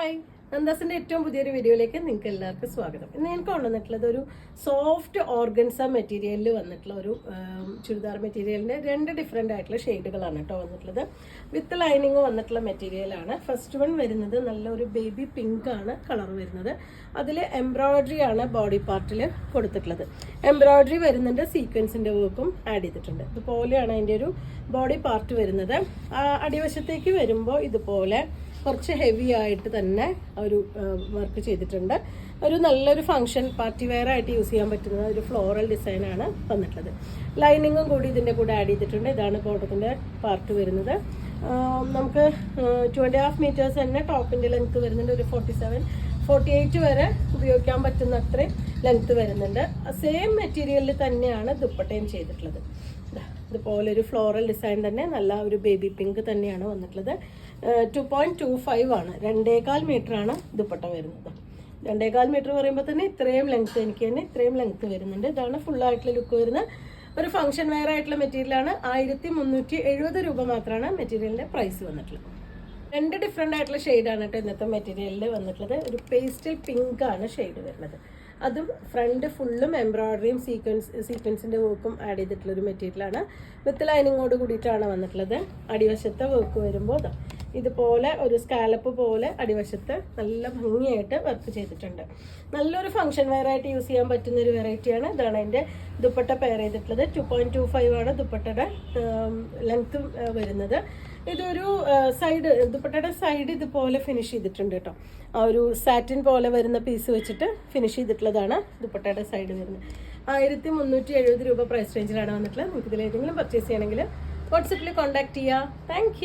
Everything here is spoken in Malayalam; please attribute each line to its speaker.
Speaker 1: ഹായ്, നന്ദാസിന്റെ ഏറ്റവും പുതിയൊരു വീഡിയോയിലേക്ക് നിങ്ങൾക്ക് എല്ലാവർക്കും സ്വാഗതം. ഇന്ന് എനിക്ക് കൊണ്ടുവന്നിട്ടുള്ളത് ഒരു സോഫ്റ്റ് ഓർഗൻസ മെറ്റീരിയലിൽ വന്നിട്ടുള്ള ഒരു ചുരിദാർ മെറ്റീരിയലിന്റെ രണ്ട് ഡിഫറെൻ്റ് ആയിട്ടുള്ള ഷെയ്ഡുകളാണ് കേട്ടോ വന്നിട്ടുള്ളത്. വിത്ത് ലൈനിങ് വന്നിട്ടുള്ള മെറ്റീരിയലാണ്. ഫസ്റ്റ് വൺ വരുന്നത് നല്ലൊരു ബേബി പിങ്ക് ആണ് കളർ വരുന്നത്. അതിൽ എംബ്രോയിഡറി ആണ് ബോഡി പാർട്ടിൽ കൊടുത്തിട്ടുള്ളത്. എംബ്രോയിഡറി വരുന്നുണ്ട്, സീക്വൻസിന്റെ വർക്കും ആഡ് ചെയ്തിട്ടുണ്ട്. ഇതുപോലെയാണ് അതിൻ്റെ ഒരു ബോഡി പാർട്ട് വരുന്നത്. അടിവശത്തേക്ക് വരുമ്പോൾ ഇതുപോലെ കുറച്ച് ഹെവി ആയിട്ട് തന്നെ ഒരു വർക്ക് ചെയ്തിട്ടുണ്ട്. ഒരു നല്ലൊരു ഫംഗ്ഷൻ പാർട്ടി വെയർ ആയിട്ട് യൂസ് ചെയ്യാൻ പറ്റുന്ന ഒരു ഫ്ലോറൽ ഡിസൈനാണ് വന്നിട്ടുള്ളത്. ലൈനിങ്ങും കൂടി ഇതിൻ്റെ കൂടെ ആഡ് ചെയ്തിട്ടുണ്ട്. ഇതാണ് ബോട്ടത്തിൻ്റെ പാർട്ട് വരുന്നത്. നമുക്ക് 2.5 മീറ്റേഴ്സ് തന്നെ ടോപ്പിൻ്റെ ലെങ്ത് വരുന്നുണ്ട്. ഒരു 47-48 വരെ ഉപയോഗിക്കാൻ പറ്റുന്ന അത്രയും ലെങ്ത് വരുന്നുണ്ട്. സെയിം മെറ്റീരിയലിൽ തന്നെയാണ് ദുപ്പട്ടയും ചെയ്തിട്ടുള്ളത്. ഇതുപോലെ ഒരു ഫ്ലോറൽ ഡിസൈൻ തന്നെ, നല്ല ഒരു ബേബി പിങ്ക് തന്നെയാണ് വന്നിട്ടുള്ളത്. 2.25 ആണ്, 2.25 മീറ്റർ ആണ് ദുപ്പട്ട വരുന്നത്. 2.25 മീറ്റർ പറയുമ്പോൾ തന്നെ ഇത്രയും ലെങ്ത്, എനിക്ക് തന്നെ ഇത്രയും ലെങ്ത് വരുന്നുണ്ട്. ഇതാണ് ഫുള്ളായിട്ടുള്ള ലുക്ക് വരുന്നത്. ഒരു ഫംഗ്ഷൻ വെയർ ആയിട്ടുള്ള മെറ്റീരിയലാണ്. 1370 രൂപ മാത്രമാണ് മെറ്റീരിയലിന്റെ പ്രൈസ് വന്നിട്ടുള്ളത്. രണ്ട് ഡിഫറെൻ്റ് ആയിട്ടുള്ള ഷെയ്ഡാണ് കേട്ടോ ഇന്നത്തെ മെറ്റീരിയലിൽ വന്നിട്ടുള്ളത്. ഒരു പേസ്റ്റൽ പിങ്ക് ആണ് ഷെയ്ഡ് വരുന്നത്. അതും ഫ്രണ്ട് ഫുള്ളും എംബ്രോയിഡറിയും സീക്വൻസിൻ്റെ വർക്കും ആഡ് ചെയ്തിട്ടുള്ളൊരു മെറ്റീരിയലാണ്. വിത്ത് ലൈനിങ്ങോട് കൂടിയിട്ടാണ് വന്നിട്ടുള്ളത്. അടിവശത്തെ വർക്ക് വരുമ്പോൾ ഇതുപോലെ ഒരു സ്കാലപ്പ് പോലെ അടിവശത്ത് നല്ല ഭംഗിയായിട്ട് വർക്ക് ചെയ്തിട്ടുണ്ട്. നല്ലൊരു ഫംഗ്ഷൻ വെയർ ആയിട്ട് യൂസ് ചെയ്യാൻ പറ്റുന്ന ഒരു വെറൈറ്റിയാണ്. ഇതാണ് അതിൻ്റെ ദുപ്പട്ട പെയർ ചെയ്തിട്ടുള്ളത്. 2.25 ആണ് ദുപ്പട്ടയുടെ ലെങ്ത് വരുന്നത്. ഇതൊരു സൈഡ്, ദുപ്പട്ടയുടെ സൈഡ് ഇതുപോലെ ഫിനിഷ് ചെയ്തിട്ടുണ്ട് കേട്ടോ. ആ ഒരു സാറ്റിൻ പോലെ വരുന്ന പീസ് വെച്ചിട്ട് ഫിനിഷ് ചെയ്തിട്ടുള്ളതാണ് ദുപ്പട്ടയുടെ സൈഡ് വരുന്നത്. 1370 രൂപ പ്രൈസ് റേഞ്ചിലാണ് വന്നിട്ടുള്ളത്. നിങ്ങൾക്ക് ഇതിലേതെങ്കിലും പർച്ചേസ് ചെയ്യണമെങ്കിൽ വാട്സപ്പിൽ കോൺടാക്ട് ചെയ്യുക. താങ്ക്